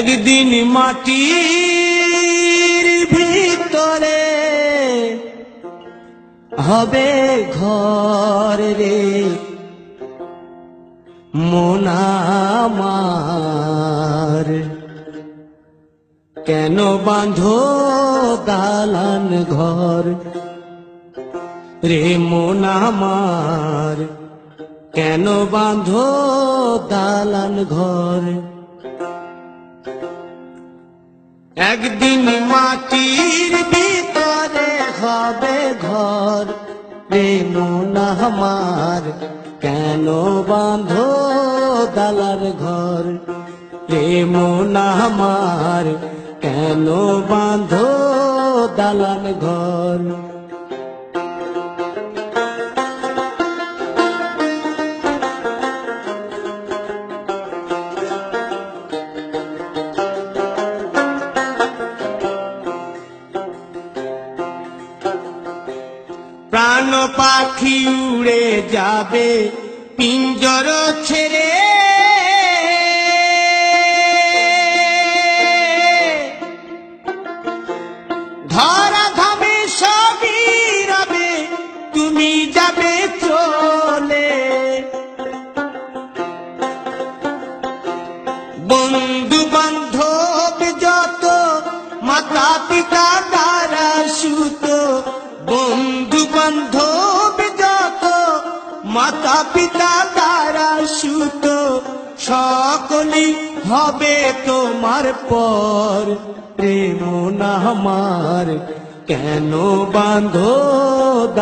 একদিন মাটির ভিতরে হবে ঘর রে মন আমার, কেন বাঁধো দালান ঘর রে মন আমার, কেন বাঁধো দালান ঘর। একদিন মাটির ভিতরে হবে ঘর রে মন আমার, কেন বাঁধো দালান ঘর রে মন আমার, কেন বাঁধো দালান ঘর। প্রাণ পাখি উড়ে যাবে পিঞ্জর ছেড়ে, ধরা ধামে সবই রবে তুমি যাবে চলে। বন্ধু বান্ধব যত মাতা পিতা দ্বারা সুত, বন্ধু বান্ধব যত মাতা পিতা দ্বারা সুত, সকলেই হবে তোমার পর রে মন আমার, কেন বাঁধো